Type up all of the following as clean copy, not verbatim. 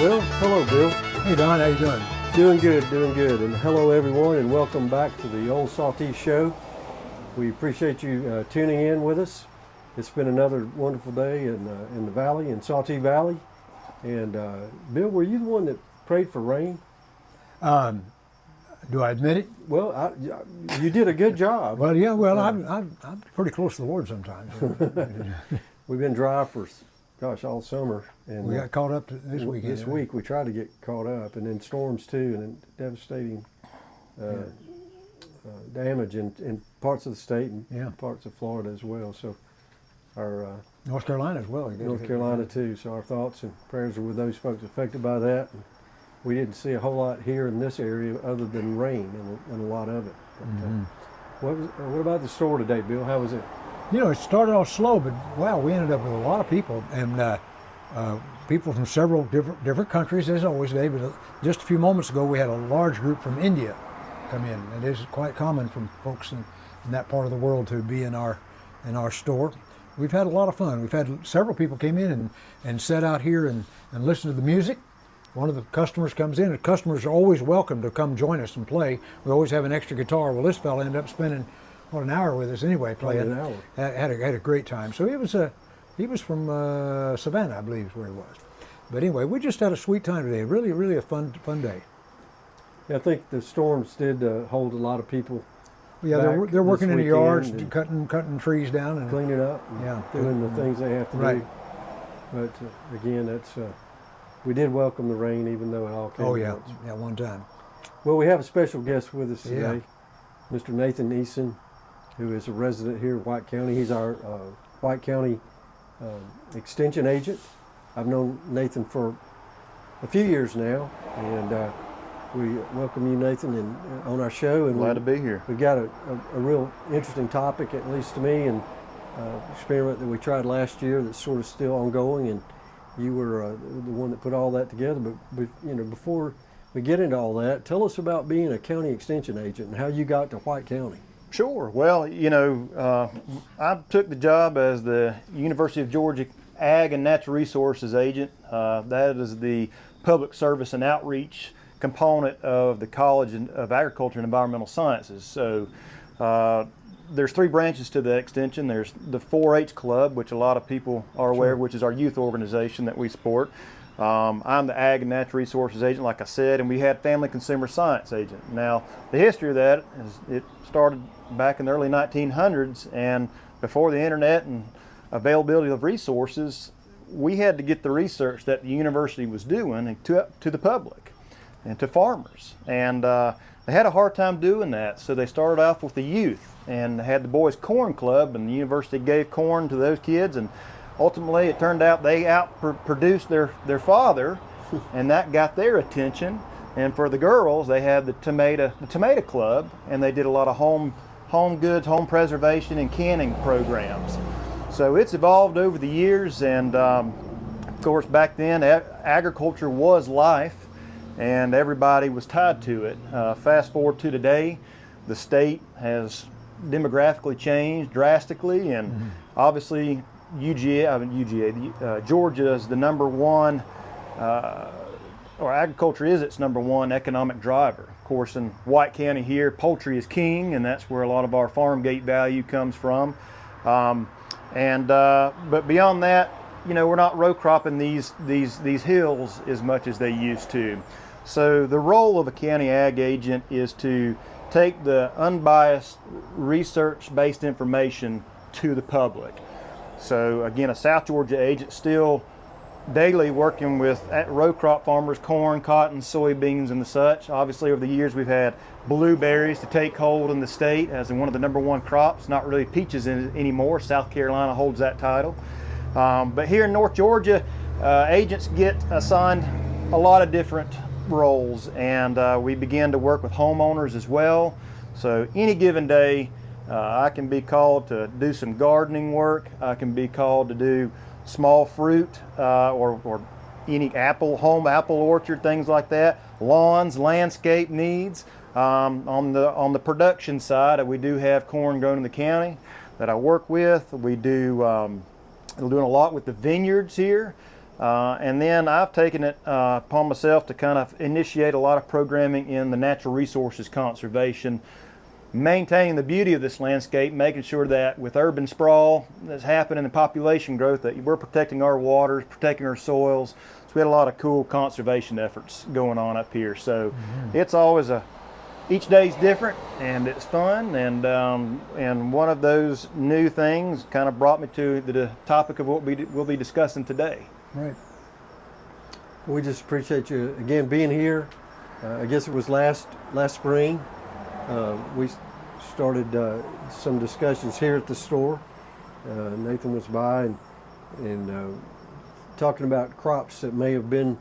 Well, hello, Bill. Hey, Don, how you doing? Doing good, doing good. And hello, everyone, and welcome back to the Old Sautee Show. We appreciate you tuning in with us. It's been another wonderful day in the valley, in Sautee Valley. And Bill, were you the one that prayed for rain? Do I admit it? Well, you did a good job. Well, yeah. Well, I'm pretty close to the Lord sometimes. We've been dry for, all summer. And We got caught up this weekend. This week we tried to get caught up, and then storms too, and then devastating damage in parts of the state and parts of Florida as well. So our North Carolina as well. North Carolina too. So our thoughts and prayers are with those folks affected by that. And we didn't see a whole lot here in this area other than rain and a lot of it. But, what about the store today, Bill? How was it? You know, it started off slow, but wow, we ended up with a lot of people and people from several different countries, as always today. But just a few moments ago, we had a large group from India come in. It is quite common from folks in that part of the world to be in our store. We've had a lot of fun. We've had several people came in and sat out here and listen to the music. One of the customers comes in, and customers are always welcome to come join us and play. We always have an extra guitar. Well, this fella ended up spending an hour with us anyway, playing. An hour. Had a great time. So he was from Savannah, I believe is where he was. But anyway, we just had a sweet time today. Really, really a fun day. Yeah, I think the storms did hold a lot of people. Yeah, they're working in the yards, cutting trees down and cleaning up, and doing the things they have to do. But again, that's we did welcome the rain, even though it all came. Oh yeah, one time. Well, we have a special guest with us today, Mr. Nathan Eason, who is a resident here in White County. He's our White County extension agent. I've known Nathan for a few years now, and we welcome you, Nathan, on our show. And glad to be here. We've got a real interesting topic, at least to me, and experiment that we tried last year that's sort of still ongoing. And you were the one that put all that together. But before we get into all that, tell us about being a county extension agent and how you got to White County. Sure. Well, I took the job as the University of Georgia Ag and Natural Resources agent. That is the public service and outreach component of the College of Agriculture and Environmental Sciences. So there's three branches to the extension. There's the 4-H Club, which a lot of people are aware of, which is our youth organization that we support. I'm the Ag and Natural Resources agent, like I said, and we had Family Consumer Science agent. Now, the history of that is it started back in the early 1900s, and before the internet and availability of resources, we had to get the research that the university was doing to the public and to farmers. And they had a hard time doing that, so they started off with the youth and had the Boys Corn Club, and the university gave corn to those kids, and ultimately it turned out they outproduced their father, and that got their attention. And for the girls, they had the tomato club, and they did a lot of home goods, home preservation, and canning programs. So it's evolved over the years, and of course back then agriculture was life, and everybody was tied to it. Fast forward to today, the state has demographically changed drastically, and obviously Georgia is the number one, or agriculture is its number one economic driver. Of course, in White County here, poultry is king, and that's where a lot of our farm gate value comes from. But beyond that, we're not row cropping these hills as much as they used to. So the role of a county ag agent is to take the unbiased research-based information to the public. So again, a South Georgia agent still daily working with row crop farmers, corn, cotton, soybeans, and the such. Obviously, over the years, we've had blueberries to take hold in the state as in one of the number one crops. Not really peaches anymore. South Carolina holds that title. But here in North Georgia, agents get assigned a lot of different roles, and we begin to work with homeowners as well. So any given day, I can be called to do some gardening work. I can be called to do small fruit or any home apple orchard, things like that. Lawns, landscape needs. On the production side, we do have corn grown in the county that I work with. We do doing a lot with the vineyards here. And then I've taken it upon myself to kind of initiate a lot of programming in the natural resources conservation, maintaining the beauty of this landscape, making sure that with urban sprawl that's happening and population growth, that we're protecting our waters, protecting our soils. So we had a lot of cool conservation efforts going on up here. So it's always each day's different, and it's fun, and one of those new things kind of brought me to the topic of what we'll be discussing today. Right. We just appreciate you again being here. I guess it was last spring. We started some discussions here at the store. Nathan was by and talking about crops that may have been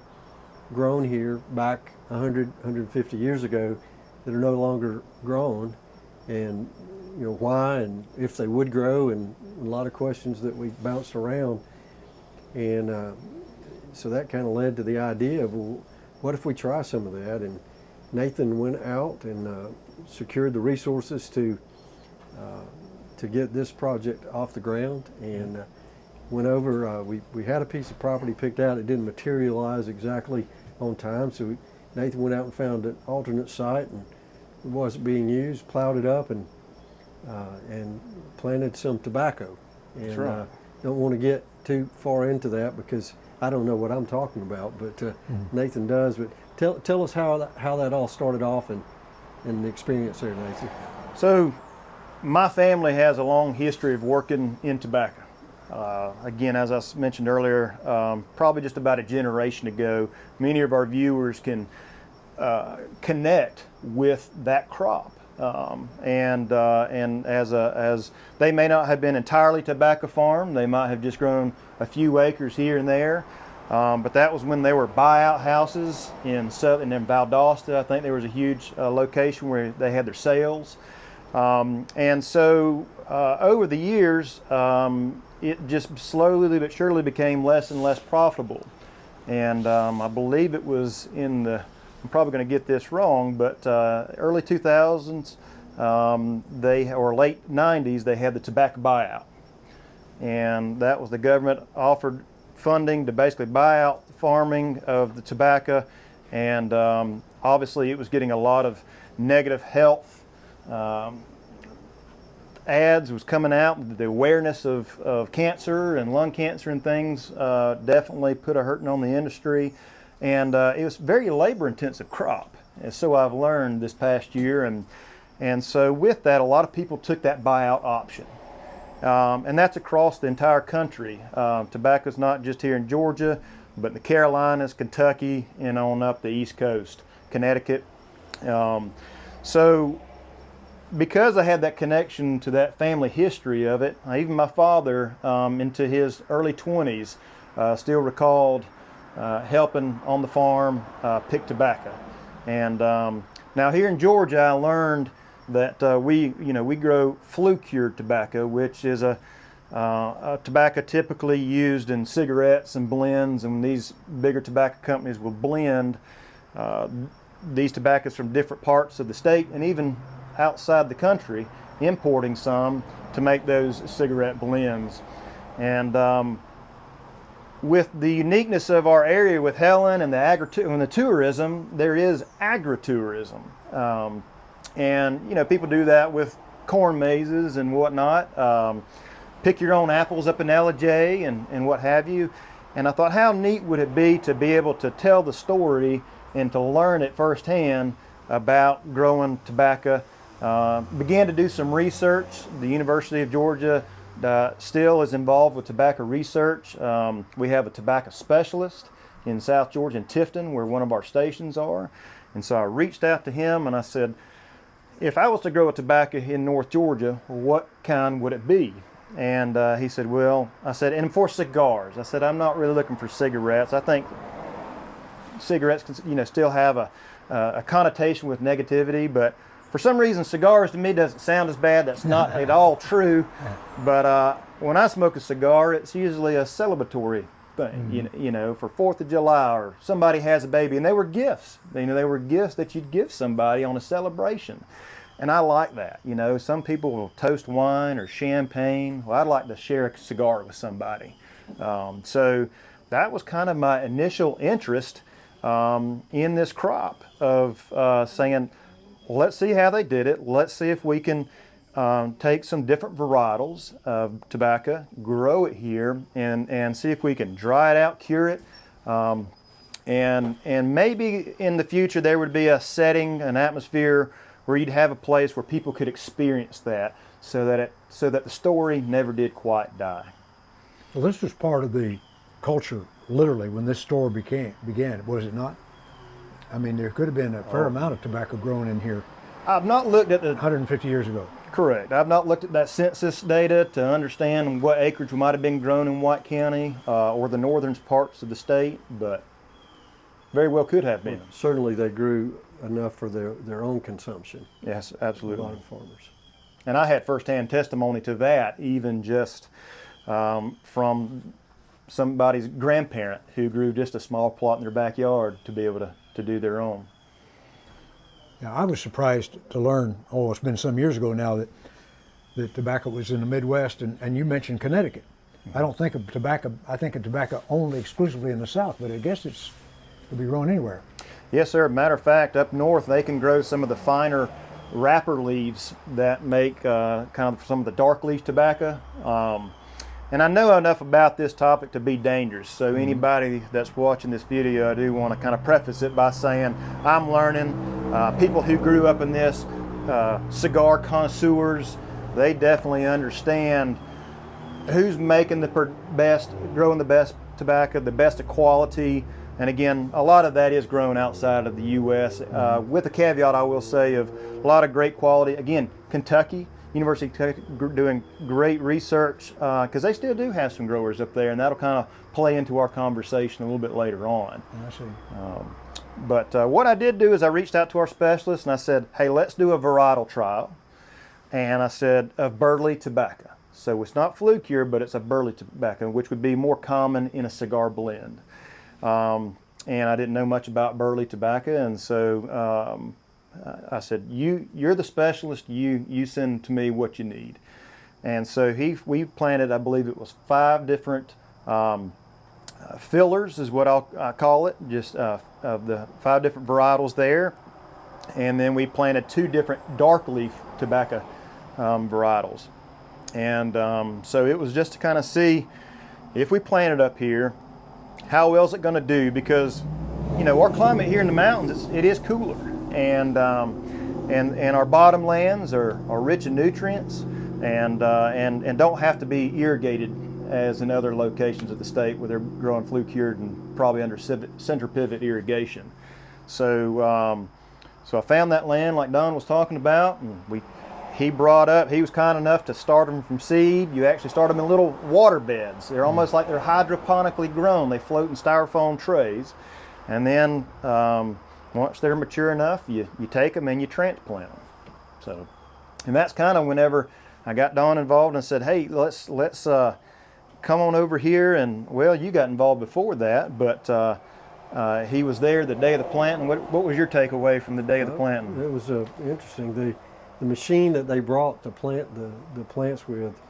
grown here back 100, 150 years ago that are no longer grown, and why and if they would grow, and a lot of questions that we bounced around. And so that kind of led to the idea of, well, what if we try some of that? And Nathan went out and secured the resources to get this project off the ground, and went over. We had a piece of property picked out. It didn't materialize exactly on time, so Nathan went out and found an alternate site, and it wasn't being used. Plowed it up and planted some tobacco. And That's right. Don't want to get too far into that because I don't know what I'm talking about, but Nathan does. But tell us how that all started off and the experience there, Nathan. So my family has a long history of working in tobacco. Again, as I mentioned earlier, probably just about a generation ago, many of our viewers can connect with that crop. And as they may not have been entirely tobacco farm, they might have just grown a few acres here and there. But that was when there were buyout houses in Valdosta. I think there was a huge location where they had their sales. And so over the years, it just slowly but surely became less and less profitable. And I believe it was in the, I'm probably going to get this wrong, but early 2000s, or late 90s, they had the tobacco buyout. And that was the government offered funding to basically buy out farming of the tobacco. And obviously it was getting a lot of negative health ads was coming out. The awareness of cancer and lung cancer and things definitely put a hurting on the industry. And it was a very labor intensive crop. And so I've learned this past year. And so with that, a lot of people took that buyout option. And that's across the entire country. Tobacco's not just here in Georgia, but in the Carolinas, Kentucky, and on up the East Coast, Connecticut. So because I had that connection to that family history of it, even my father, into his early 20s, still recalled helping on the farm pick tobacco. And now here in Georgia, I learned that we grow flue-cured tobacco, which is a tobacco typically used in cigarettes and blends, and these bigger tobacco companies will blend these tobaccos from different parts of the state and even outside the country, importing some to make those cigarette blends. And with the uniqueness of our area with Helen and the tourism, there is agritourism. And people do that with corn mazes and whatnot. Pick your own apples up in LJ and what have you. And I thought, how neat would it be to be able to tell the story and to learn it firsthand about growing tobacco. Began to do some research. The University of Georgia still is involved with tobacco research. We have a tobacco specialist in South Georgia, in Tifton, where one of our stations are. And so I reached out to him and I said, if I was to grow a tobacco in North Georgia, what kind would it be? And he said, well, I said, and for cigars. I said, I'm not really looking for cigarettes. I think cigarettes can, still have a connotation with negativity, but for some reason, cigars to me doesn't sound as bad. That's not at all true. But when I smoke a cigar, it's usually a celebratory thing, for 4th of July, or somebody has a baby, and they were gifts. They were gifts that you'd give somebody on a celebration. And I like that. Some people will toast wine or champagne. Well, I'd like to share a cigar with somebody. So that was kind of my initial interest in this crop of saying, let's see how they did it. Let's see if we can take some different varietals of tobacco, grow it here, and see if we can dry it out, cure it. And maybe in the future there would be a setting, an atmosphere where you'd have a place where people could experience that, so that the story never did quite die. Well, this was part of the culture, literally, when this store began, was it not? I mean, there could have been a fair amount of tobacco grown in here I've not looked at the 150 years ago. correct. I've not looked at that census data to understand what acreage might have been grown in White County or the northern parts of the state, but very well could have been. Certainly they grew enough for their own consumption. Yes, A absolutely. lot of farmers. And I had firsthand testimony to that, even just from somebody's grandparent who grew just a small plot in their backyard to be able to do their own. Now, I was surprised to learn, it's been some years ago now, that tobacco was in the Midwest, and you mentioned Connecticut. I don't think of tobacco, I think of tobacco only exclusively in the South, but I guess it could be grown anywhere. Yes, sir. Matter of fact, up north they can grow some of the finer wrapper leaves that make kind of some of the dark leaf tobacco. And I know enough about this topic to be dangerous, so anybody that's watching this video, I do want to kind of preface it by saying I'm learning. People who grew up in this, cigar connoisseurs, they definitely understand who's making the best, growing the best tobacco, the best of quality. And again, a lot of that is grown outside of the U.S. With a caveat, I will say, of a lot of great quality. Again, Kentucky, University of Kentucky doing great research, because they still do have some growers up there, and that'll kind of play into our conversation a little bit later on. I see. But what I did do is I reached out to our specialist and I said, hey, let's do a varietal trial. And I said, of burley tobacco. So it's not flue cure, but it's a burley tobacco, which would be more common in a cigar blend. And I didn't know much about burley tobacco, and so I said, you're the specialist, you send to me what you need. And so we planted, I believe it was 5 different fillers is what I call it, just of the 5 different varietals there. And then we planted 2 different dark leaf tobacco varietals. And so it was just to kind of see if we plant it up here, how well is it going to do? Because, you know, our climate here in the mountains, it is cooler. And our bottomlands are rich in nutrients and don't have to be irrigated as in other locations of the state where they're growing flue cured and probably under center pivot irrigation. So so I found that land like Don was talking about, and he was kind enough to start them from seed. You actually start them in little water beds. They're almost like they're hydroponically grown. They float in styrofoam trays, and then once they're mature enough, you take them and you transplant them. So, and that's kind of whenever I got Don involved and said, hey, let's come on over here. And well, you got involved before that, but he was there the day of the planting. What was your takeaway from the day of the planting? It was interesting. The machine that they brought to plant the plants with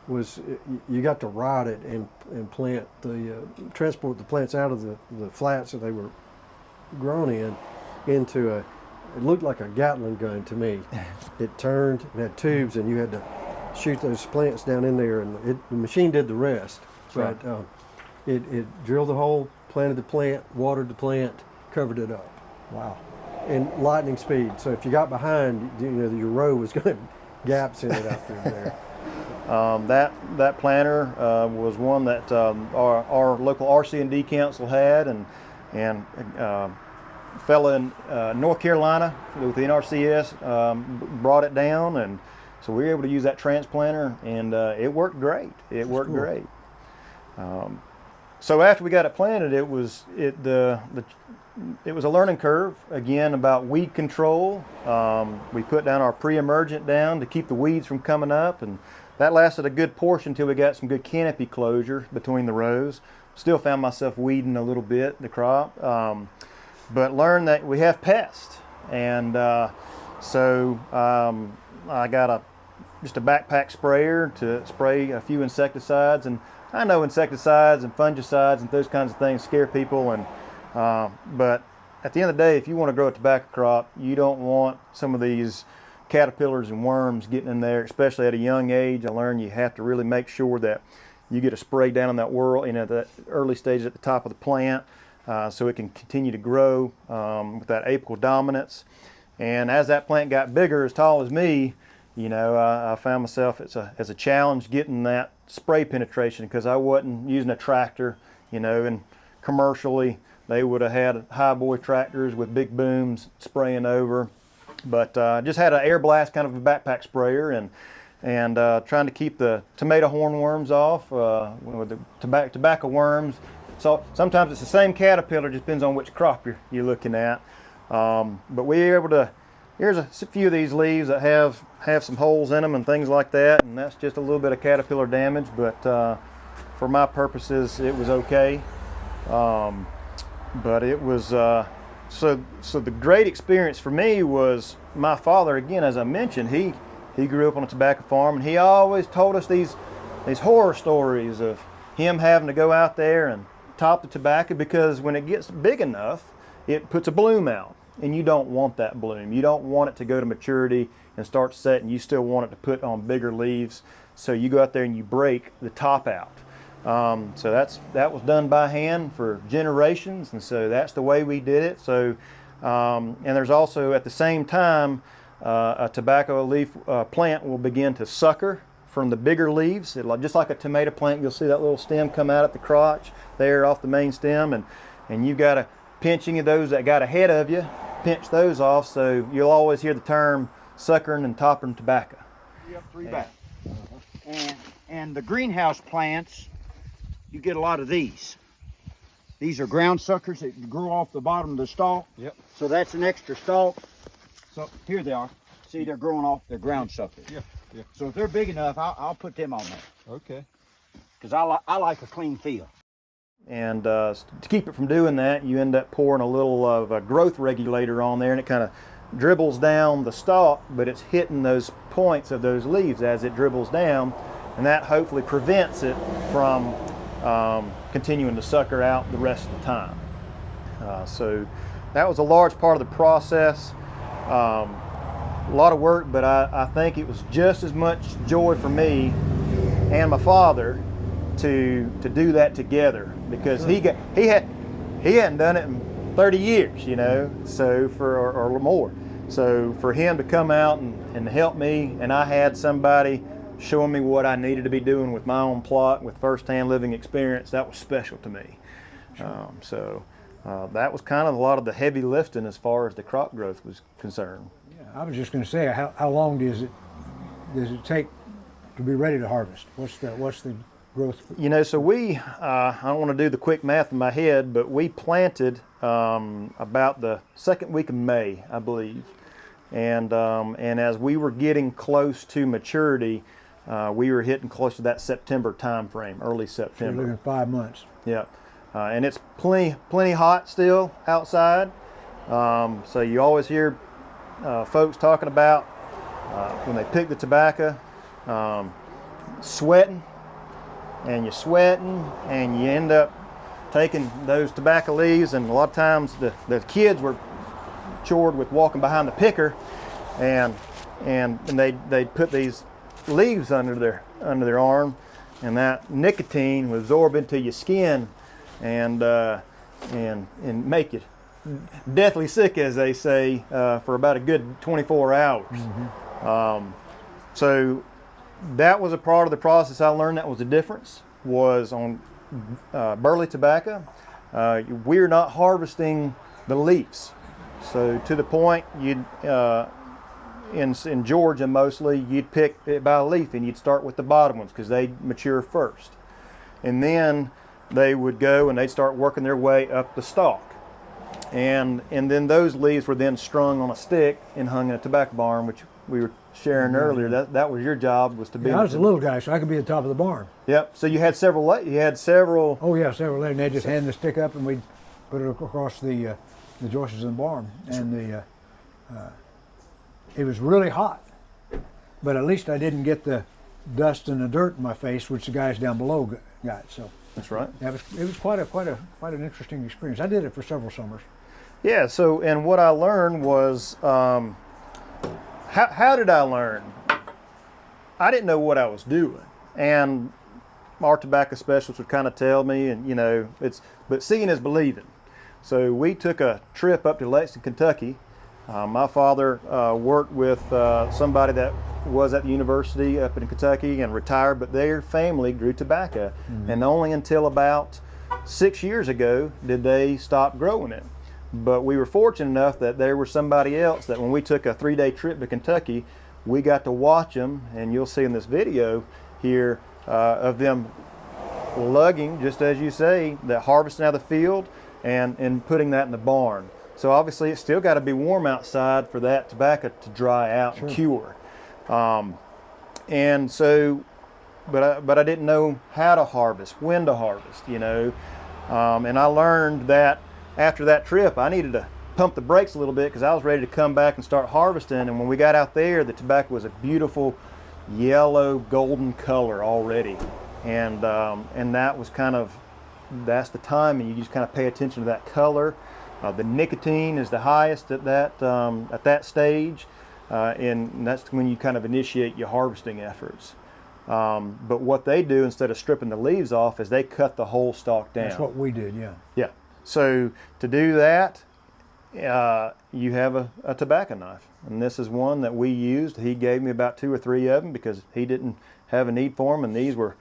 was, you got to ride it and plant transport the plants out of the flats that they were grown in into it looked like a Gatling gun to me. It turned, it had tubes, and you had to shoot those plants down in there, and the machine did the rest. Right. But it drilled the hole, planted the plant, watered the plant, covered it up. Wow. And lightning speed. So if you got behind, you know, your row was going to gaps in it out there. That planter was one that our local RC&D council had, and a fella in North Carolina with the NRCS brought it down, and so we were able to use that transplanter, and it worked great. It worked cool. great. So after we got it planted, it was a learning curve again about weed control. We put down our pre-emergent down to keep the weeds from coming up, and that lasted a good portion until we got some good canopy closure between the rows. Still found myself weeding a little bit the crop, but learned that we have pests, and so I got just a backpack sprayer to spray a few insecticides, and I know insecticides and fungicides and those kinds of things scare people, and but at the end of the day, if you want to grow a tobacco crop, you don't want some of these caterpillars and worms getting in there, especially at a young age. I learned you have to really make sure that you get a spray down in that whirl, the early stages at the top of the plant, so it can continue to grow with that apical dominance. And as that plant got bigger, as tall as me, I found myself as a challenge getting that spray penetration, because I wasn't using a tractor, and commercially they would have had high boy tractors with big booms spraying over. But just had an air blast kind of a backpack sprayer, and trying to keep the tomato hornworms off, with the tobacco worms. So sometimes it's the same caterpillar, just depends on which crop you're looking at. But we were able to, here's a few of these leaves that have some holes in them and things like that, and that's just a little bit of caterpillar damage, but for my purposes it was okay. But it was, so the great experience for me was my father, again, as I mentioned, he grew up on a tobacco farm, and he always told us these horror stories of him having to go out there and top the tobacco, because when it gets big enough, it puts a bloom out, and you don't want that bloom. You don't want it to go to maturity and start setting. You still want it to put on bigger leaves, so you go out there and you break the top out. So that was done by hand for generations, and so that's the way we did it. So, and there's also at the same time a tobacco leaf plant will begin to sucker from the bigger leaves. Just like a tomato plant, you'll see that little stem come out at the crotch there off the main stem, and you've got to pinch any of those that got ahead of you, pinch those off. So you'll always hear the term suckering and topping tobacco. Yep, three back. And the greenhouse plants, you get a lot of these. These are ground suckers that grow off the bottom of the stalk. Yep. So that's an extra stalk. So here they are. See, they're growing off their ground suckers. Yeah, yeah. So if they're big enough, I'll put them on there. Okay. Because I like a clean field. And to keep it from doing that, you end up pouring a little of a growth regulator on there, and it kind of dribbles down the stalk, but it's hitting those points of those leaves as it dribbles down, and that hopefully prevents it from continuing to sucker out the rest of the time. So that was a large part of the process. A lot of work, but I think it was just as much joy for me and my father to do that together, because he hadn't done it in 30 years, so or more. So for him to come out and help me, and I had somebody showing me what I needed to be doing with my own plot with firsthand living experience, that was special to me. Sure. That was kind of a lot of the heavy lifting as far as the crop growth was concerned. Yeah, I was just going to say, how long does it take to be ready to harvest? What's the growth? So we, I don't want to do the quick math in my head, but we planted about the second week of May, I believe. And as we were getting close to maturity, we were hitting close to that September time frame, early September. So you're looking at 5 months. Yeah. And it's plenty hot still outside. So you always hear folks talking about when they pick the tobacco, sweating, and you're sweating, and you end up taking those tobacco leaves, and a lot of times the kids were chored with walking behind the picker, and they'd put these leaves under their arm, and that nicotine would absorb into your skin and make you deathly sick, as they say, for about a good 24 hours. Mm-hmm. So that was a part of the process I learned that was the difference, was on burley tobacco. We're not harvesting the leaves. So to the point, you'd in Georgia mostly, you'd pick it by a leaf, and you'd start with the bottom ones because they mature first. And then they would go and they'd start working their way up the stalk. And then those leaves were then strung on a stick and hung in a tobacco barn, which we were sharing earlier. That was your job, was to be. Yeah, I was a little guy, so I could be at the top of the barn. Yep. So you had several. Oh yeah, several. And they just hand the stick up, and we'd put it across the joists in the barn, and it was really hot, but at least I didn't get the dust and the dirt in my face, which the guys down below got. So That's right. it was quite an interesting experience. I did it for several summers. Yeah. So, and what I learned was, how did I learn? I didn't know what I was doing, and our tobacco specialist would kind of tell me, and but seeing is believing. So we took a trip up to Lexington, Kentucky. My father worked with somebody that was at the university up in Kentucky and retired, but their family grew tobacco. And only until about 6 years ago did they stop growing it. But we were fortunate enough that there was somebody else that when we took a 3-day trip to Kentucky, we got to watch them, and you'll see in this video here of them lugging, just as you say, the harvesting out of the field and putting that in the barn. So obviously it's still got to be warm outside for that tobacco to dry out and cure. And so, but I didn't know how to harvest, when to harvest, and I learned that after that trip I needed to pump the brakes a little bit because I was ready to come back and start harvesting. And when we got out there, the tobacco was a beautiful yellow golden color already, and that was that's the time, and you just kind of pay attention to that color. The nicotine is the highest at that stage, and that's when you kind of initiate your harvesting efforts. But what they do instead of stripping the leaves off is they cut the whole stalk down. That's what we did, yeah. Yeah. So to do that, you have a tobacco knife, and this is one that we used. He gave me about 2 or 3 of them because he didn't have a need for them, and these were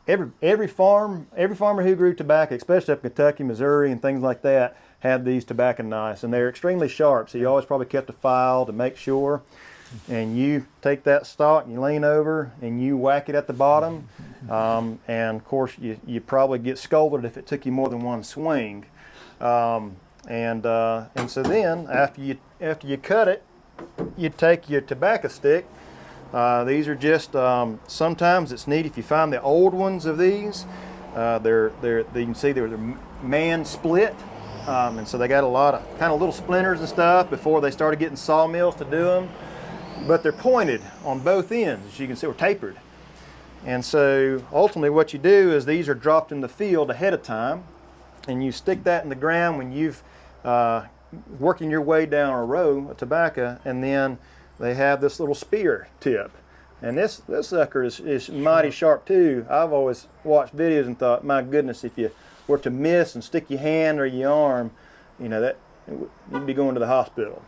every farmer who grew tobacco, especially up in Kentucky, Missouri, and things like that, had these tobacco knives, and they're extremely sharp. So you always probably kept a file to make sure. And you take that stalk and you lean over and you whack it at the bottom, and of course you probably get scolded if it took you more than one swing. And so then after you cut it, you take your tobacco stick. These are just sometimes it's neat if you find the old ones of these. You can see they're man split, and so they got a lot of kind of little splinters and stuff before they started getting sawmills to do them. But they're pointed on both ends, as you can see, or tapered. And so ultimately what you do is these are dropped in the field ahead of time, and you stick that in the ground when you've working your way down a row of tobacco, and then they have this little spear tip. And this sucker is mighty sharp too. I've always watched videos and thought, my goodness, if you were to miss and stick your hand or your arm, that you'd be going to the hospital.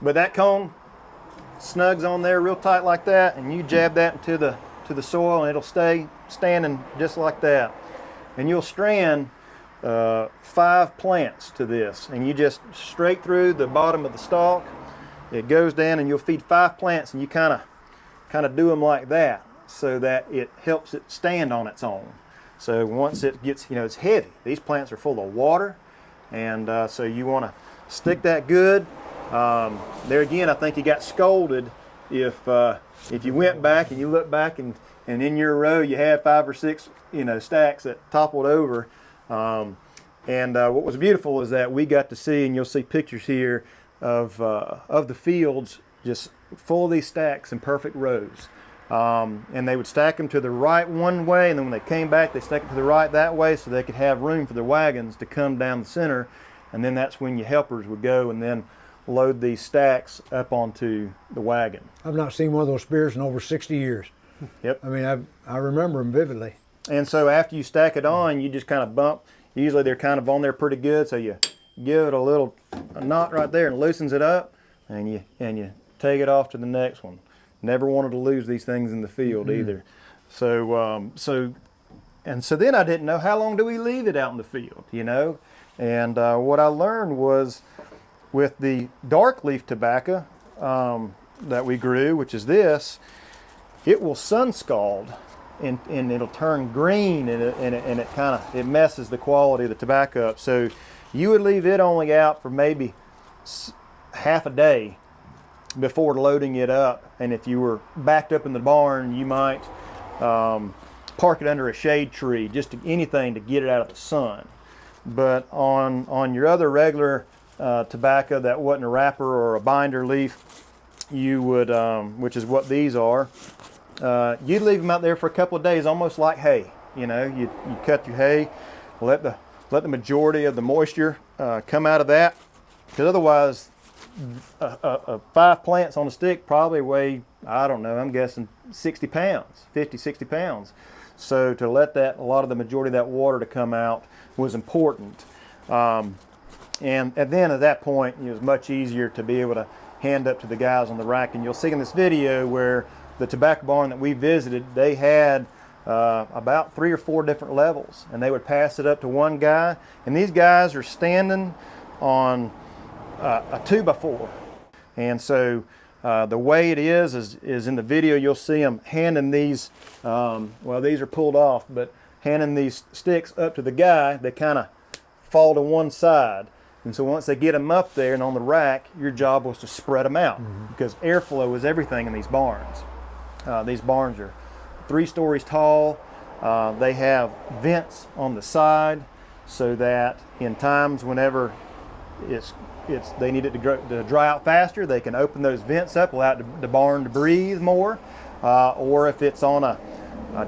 But that cone snugs on there real tight like that, and you jab that into the soil, and it'll stay standing just like that. And you'll strand 5 plants to this, and you just straight through the bottom of the stalk. It goes down, and you'll feed 5 plants, and you kind of do them like that, so that it helps it stand on its own. So once it gets, it's heavy. These plants are full of water, and so you want to stick that good. There again, I think you got scolded if you went back and you look back and in your row you had 5 or 6 stacks that toppled over. What was beautiful is that we got to see, and you'll see pictures here of the fields just full of these stacks in perfect rows. And they would stack them to the right one way, and then when they came back, they stack it to the right that way so they could have room for their wagons to come down the center. And then that's when your helpers would go and then load these stacks up onto the wagon. I've not seen one of those spears in over 60 years. Yep. I mean, I remember them vividly. And so after you stack it on, you just kind of bump. Usually they're kind of on there pretty good, so you give it a knot right there and loosens it up, and you take it off to the next one. Never wanted to lose these things in the field either. So then I didn't know, how long do we leave it out in the field, And what I learned was, with the dark leaf tobacco that we grew, which is this, it will sun scald, and it'll turn green, and it messes the quality of the tobacco up. So you would leave it only out for maybe half a day before loading it up. And if you were backed up in the barn, you might park it under a shade tree, anything to get it out of the sun. But on your other regular tobacco that wasn't a wrapper or a binder leaf, you would, which is what these are, you'd leave them out there for a couple of days, almost like hay. You know, you cut your hay, let the majority of the moisture come out of that, because otherwise, 5 plants on a stick probably weigh, I don't know, I'm guessing 60 pounds, 50, 60 pounds. So to let a lot of the majority of that water to come out was important. And then at that point, it was much easier to be able to hand up to the guys on the rack. And you'll see in this video where the tobacco barn that we visited, they had about 3 or 4 different levels, and they would pass it up to one guy. And these guys are standing on a 2x4. And so the way it is in the video, you'll see them handing these, well, these are pulled off, but handing these sticks up to the guy. They kind of fall to one side. And so once they get them up there and on the rack, your job was to spread them out, because airflow is everything in these barns. These barns are 3 stories tall. They have vents on the side so that in times whenever they need it to dry out faster, they can open those vents up, allow the barn to breathe more. Or if it's on a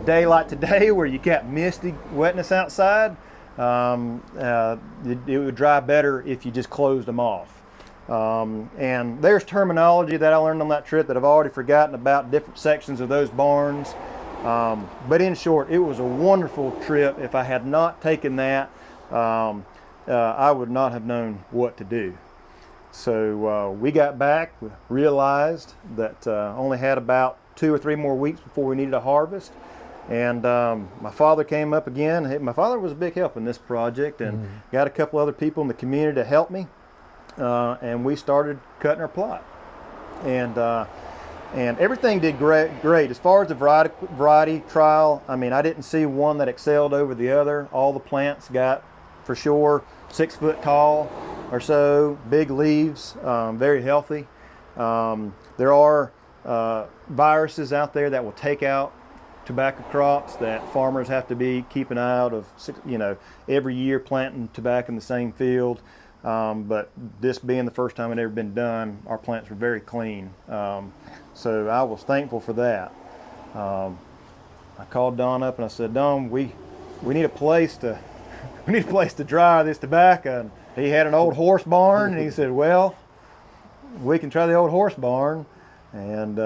day like today where you got misty wetness outside, it would dry better if you just closed them off. And there's terminology that I learned on that trip that I've already forgotten about different sections of those barns. But in short, it was a wonderful trip. If I had not taken that, I would not have known what to do. So we got back, we realized that only had about 2 or 3 more weeks before we needed a harvest. And my father came up again. My father was a big help in this project, and got a couple other people in the community to help me. And we started cutting our plot. And everything did great. As far as the variety trial, I mean, I didn't see one that excelled over the other. All the plants got, for sure, 6 foot tall or so, big leaves, very healthy. There are viruses out there that will take out tobacco crops that farmers have to be keeping out of, you know, every year planting tobacco in the same field. But this being the first time it had ever been done, our plants were very clean. So I was thankful for that. I called Don up and I said, Don, we need a place to dry this tobacco. And he had an old horse barn, and he said, well, we can try the old horse barn. And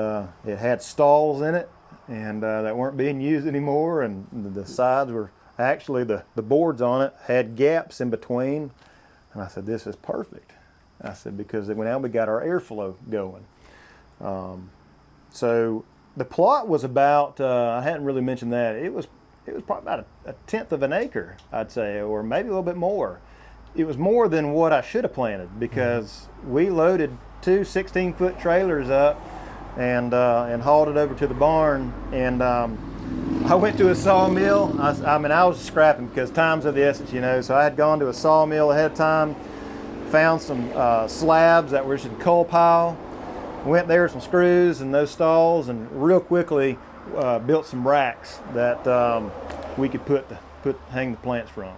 it had stalls in it, and that weren't being used anymore. And the sides were actually, the boards on it had gaps in between. And I said, this is perfect. I said, because now we got our airflow going. So the plot was about, I hadn't really mentioned that, it was probably about a 1/10 of an acre, I'd say, or maybe a little bit more. It was more than what I should have planted, because we loaded 2 16-foot trailers up and hauled it over to the barn. And I went to a sawmill. I mean, I was scrapping because time's of the essence, you know. So I had gone to a sawmill ahead of time, found some slabs that were just in coal pile, went there with some screws and those stalls, and real quickly built some racks that we could hang the plants from.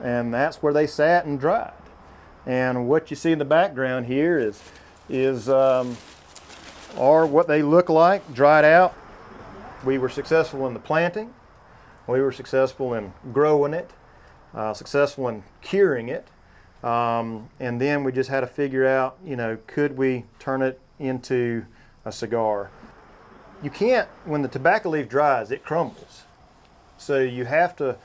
And that's where they sat and dried. And what you see in the background here are what they look like dried out. We were successful in the planting. We were successful in growing it, successful in curing it. And then we just had to figure out, you know, could we turn it into a cigar? You can't, when the tobacco leaf dries, it crumbles. So you have to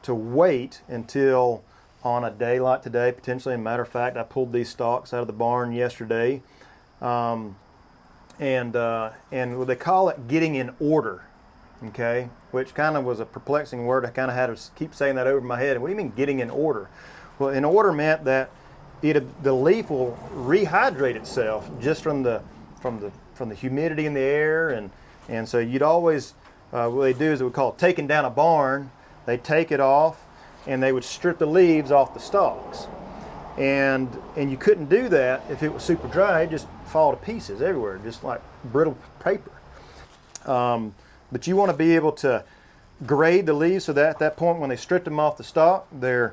wait until on a day like today, potentially. As a matter of fact, I pulled these stalks out of the barn yesterday. And what they call it, getting in order, okay? Which kind of was a perplexing word. I kind of had to keep saying that over my head. What do you mean getting in order? Well, in order meant that the leaf will rehydrate itself just from the humidity in the air, and so you'd always what they do is we call it taking down a barn. They take it off, and they would strip the leaves off the stalks. And you couldn't do that if it was super dry. It just fall to pieces everywhere, just like brittle paper. But you want to be able to grade the leaves so that at that point when they stripped them off the stalk, the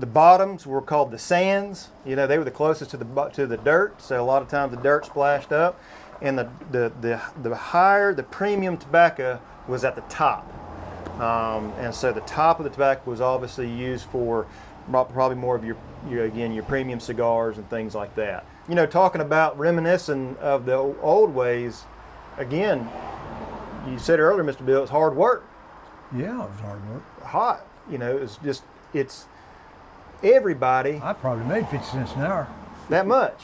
bottoms were called the sands. You know, they were the closest to the dirt, so a lot of times the dirt splashed up. and the higher, the premium tobacco was at the top. And so the top of the tobacco was obviously used for probably more of your premium cigars and things like that. You know, talking about reminiscing of the old ways, again, you said earlier, Mr. Bill, it's hard work. Yeah, it was hard work. Hot. You know, it's everybody. I probably made 50 cents an hour, That much.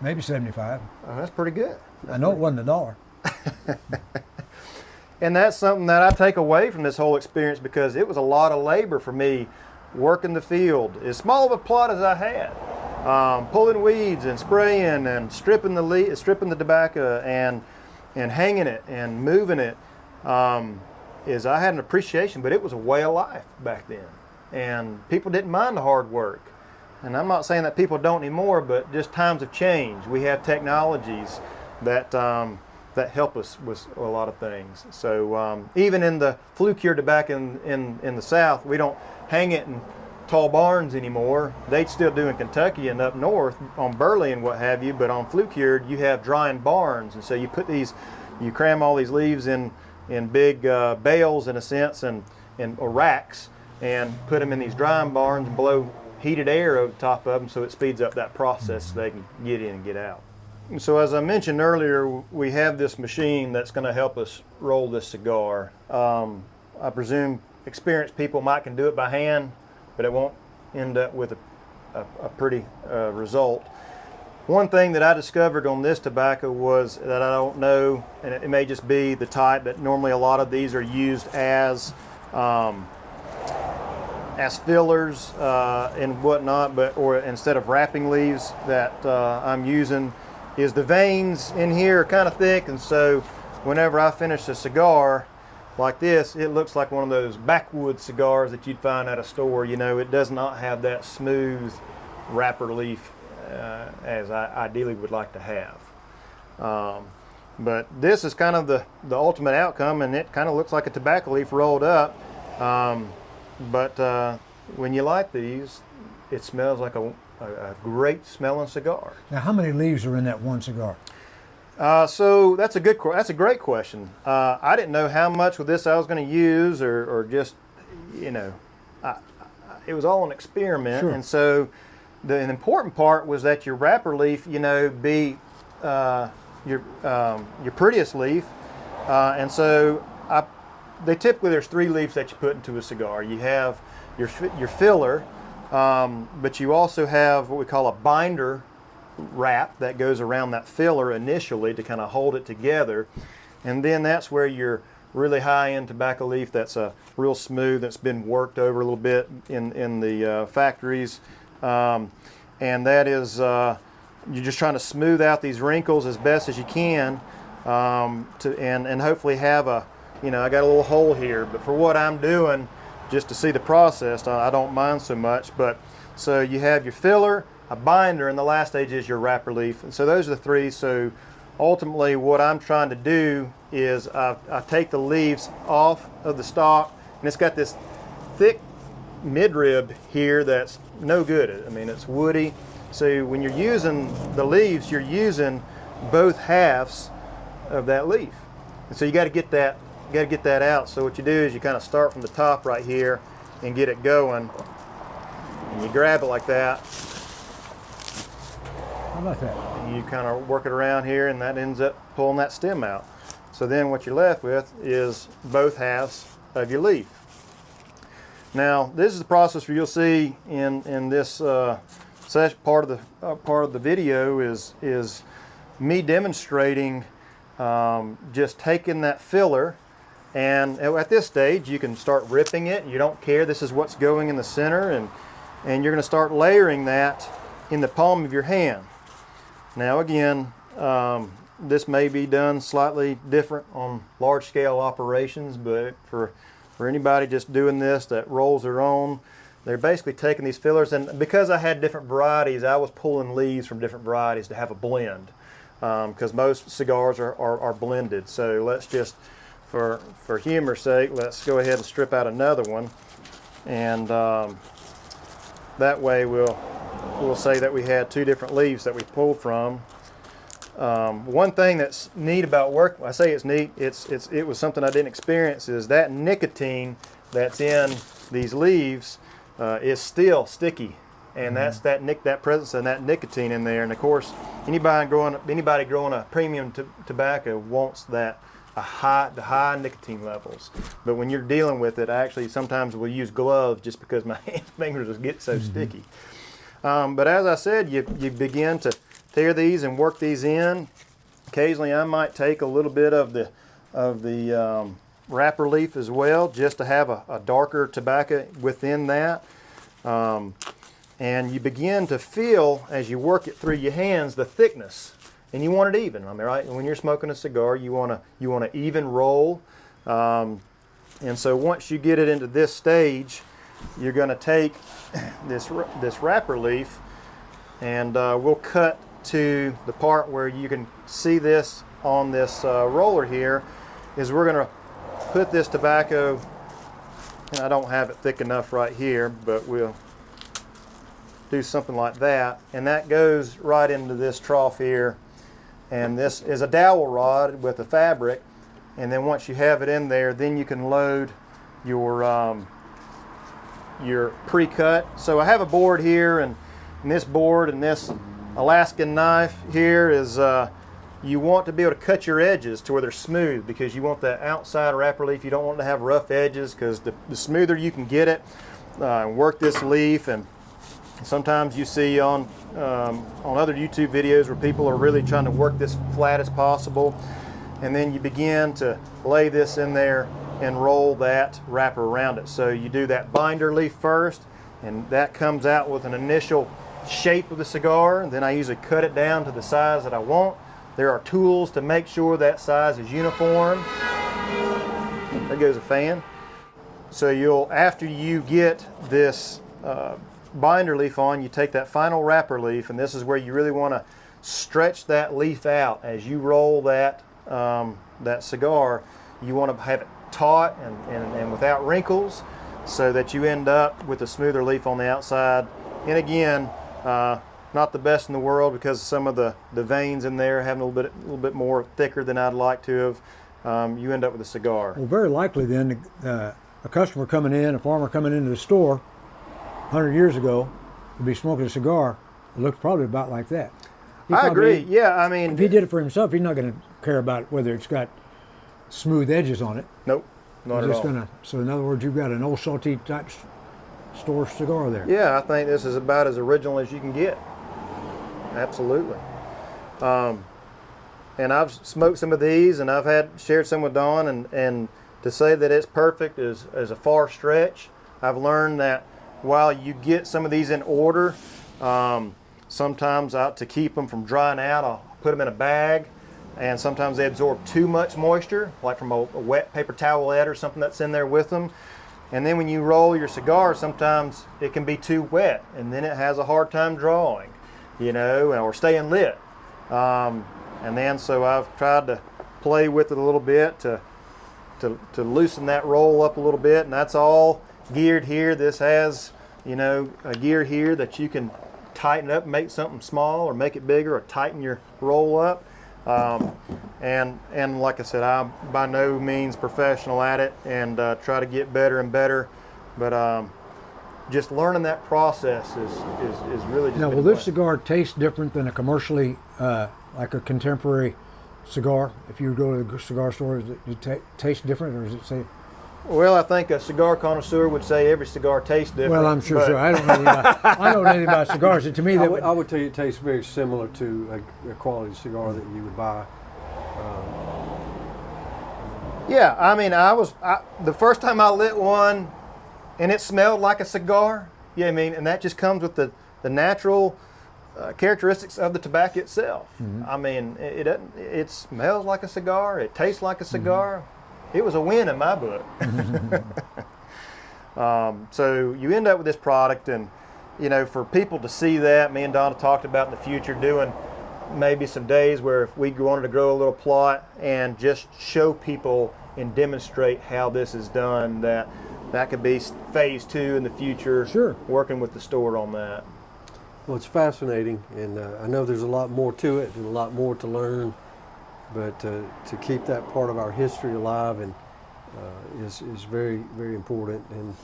maybe 75. Oh, that's pretty good. I know it wasn't $1. And that's something that I take away from this whole experience, because it was a lot of labor for me working the field. As small of a plot as I had, pulling weeds and spraying and stripping the tobacco and hanging it and moving it, is I had an appreciation, but it was a way of life back then. And people didn't mind the hard work. And I'm not saying that people don't anymore, but just times have changed. We have technologies that help us with a lot of things. So even in the flue cured tobacco in the South, we don't hang it in tall barns anymore. They'd still do in Kentucky and up north on burley and what have you, but on flue cured you have drying barns, and so you cram all these leaves in big bales in a sense, and or racks, and put them in these drying barns and blow heated air over the top of them, so it speeds up that process so they can get in and get out. So as I mentioned earlier, we have this machine that's going to help us roll this cigar. I presume experienced people might can do it by hand, but it won't end up with a pretty result. One thing that I discovered on this tobacco was that I don't know, and it may just be the type, that normally a lot of these are used as fillers and whatnot, or instead of wrapping leaves that I'm using, is the veins in here are kind of thick, and so whenever I finish a cigar like this, it looks like one of those backwoods cigars that you'd find at a store. You know, it does not have that smooth wrapper leaf as I ideally would like to have. But this is kind of the ultimate outcome, and it kind of looks like a tobacco leaf rolled up. But when you light these, it smells like a great smelling cigar. Now, how many leaves are in that one cigar? So that's a great question. I didn't know how much with this I was going to use, or just, you know, it was all an experiment. Sure. And so an important part was that your wrapper leaf, you know, be your prettiest leaf. And so there's 3 leaves that you put into a cigar. You have your filler, but you also have what we call a binder wrap that goes around that filler initially to kind of hold it together, and then that's where your really high-end tobacco leaf that's real smooth, that's been worked over a little bit in the factories, and that is you're just trying to smooth out these wrinkles as best as you can, and hopefully have I got a little hole here, but for what I'm doing, just to see the process, I don't mind so much. But so you have your filler, a binder, and the last stage is your wrapper leaf. And so those are the 3. So ultimately what I'm trying to do is I take the leaves off of the stalk, and it's got this thick midrib here that's no good. I mean, it's woody. So when you're using the leaves, you're using both halves of that leaf. And so you got to get that out. So what you do is you kind of start from the top right here and get it going, and you grab it like that. How about that? And you kind of work it around here, and that ends up pulling that stem out. So then what you're left with is both halves of your leaf. Now this is the process where you'll see in this part of the video is me demonstrating just taking that filler. And at this stage, you can start ripping it. You don't care. This is what's going in the center, and you're going to start layering that in the palm of your hand. Now, again, this may be done slightly different on large-scale operations, but for anybody just doing this that rolls their own, they're basically taking these fillers. And because I had different varieties, I was pulling leaves from different varieties to have a blend, because most cigars are blended. So let's just, for humor's sake, let's go ahead and strip out another one, and that way we'll say that we had 2 different leaves that we pulled from. One thing that's neat about work, I say it's neat, it was something I didn't experience, is that nicotine that's in these leaves is still sticky. And that's that presence of that nicotine in there. And of course, anybody growing a premium tobacco wants the high nicotine levels. But when you're dealing with it, I actually sometimes will use gloves just because my fingers just get so sticky. But as I said, you begin to tear these and work these in. Occasionally, I might take a little bit of the wrapper leaf as well, just to have a darker tobacco within that. And you begin to feel, as you work it through your hands, the thickness, and you want it even. I mean, right? When you're smoking a cigar, you want to even roll. And so once you get it into this stage, you're going to take this wrapper leaf, and we'll cut to the part where you can see this on this roller here. Is we're going to put this tobacco, and I don't have it thick enough right here, but we'll do something like that, and that goes right into this trough here. And this is a dowel rod with a fabric, and then once you have it in there, then you can load your pre-cut. So I have a board here, and this board and this Alaskan knife here is you want to be able to cut your edges to where they're smooth, because you want that outside wrapper leaf, you don't want to have rough edges, because the smoother you can get it, work this leaf. And sometimes you see on other YouTube videos where people are really trying to work this flat as possible, and then you begin to lay this in there and roll that wrapper around it. So you do that binder leaf first, and that comes out with an initial shape of the cigar, and then I usually cut it down to the size that I want. There are tools to make sure that size is uniform. There goes a fan. So after you get this binder leaf on, you take that final wrapper leaf, and this is where you really want to stretch that leaf out as you roll that cigar. You want to have it taut and without wrinkles, so that you end up with a smoother leaf on the outside. And again, not the best in the world, because some of the veins in there having a little bit more thicker than I'd like to have. You end up with a cigar. Well, very likely then, a customer coming in, a farmer coming into the store 100 years ago, would be smoking a cigar. It looks probably about like that. I agree. Yeah, I mean, if he did it for himself, he's not going to care about whether it's got smooth edges on it. Nope, not at all. So in other words, you've got an old Sautee type store cigar there. Yeah, I think this is about as original as you can get. Absolutely. And I've smoked some of these, and I've shared some with Dawn, and to say that it's perfect is a far stretch. I've learned that while you get some of these in order, sometimes to keep them from drying out, I'll put them in a bag, and sometimes they absorb too much moisture, like from a wet paper towelette or something that's in there with them. And then when you roll your cigar, sometimes it can be too wet, and then it has a hard time drawing, or staying lit. And then so I've tried to play with it a little bit to loosen that roll up a little bit, and that's all geared here. This has, a gear here that you can tighten up, make something small or make it bigger, or tighten your roll up. And like I said, I'm by no means professional at it, and try to get better and better. But just learning that process is really just. Now, will this cigar taste different than a commercially, like a contemporary cigar? If you go to the cigar store, does it taste different, or does it say? Well, I think a cigar connoisseur would say every cigar tastes different. Well, I'm sure so. I don't know anything about, I don't know anything about cigars. And to me, I would tell you it tastes very similar to a quality cigar that you would buy. Yeah, I mean, the first time I lit one, and it smelled like a cigar. Yeah, I mean, and that just comes with the natural characteristics of the tobacco itself. Mm-hmm. I mean, it smells like a cigar. It tastes like a cigar. Mm-hmm. It was a win in my book. So you end up with this product, and for people to see that, me and Donna talked about in the future doing maybe some days where if we wanted to grow a little plot and just show people and demonstrate how this is done, that could be phase 2 in the future. Sure. Working with the store on that. Well, it's fascinating, and I know there's a lot more to it and a lot more to learn, but to keep that part of our history alive and is very, very important, and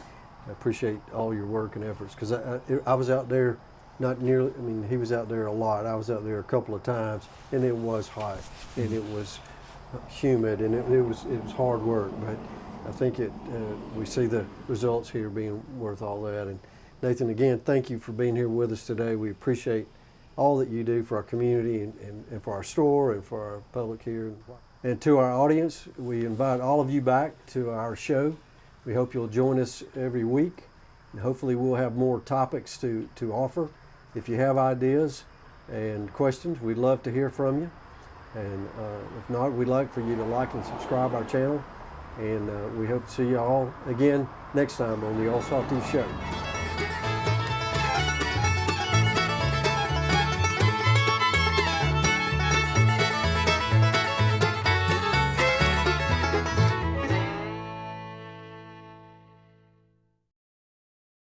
I appreciate all your work and efforts, because I was out there, not nearly, I mean, he was out there a lot. I was out there a couple of times, and it was hot, and it was humid, and it was hard work, but I think we see the results here being worth all that. And Nathan, again, thank you for being here with us today. We appreciate all that you do for our community and for our store and for our public here. And to our audience, we invite all of you back to our show. We hope you'll join us every week, and hopefully we'll have more topics to offer. If you have ideas and questions, we'd love to hear from you. And if not, we'd like for you to like and subscribe our channel. And we hope to see you all again next time on the Sautee Show.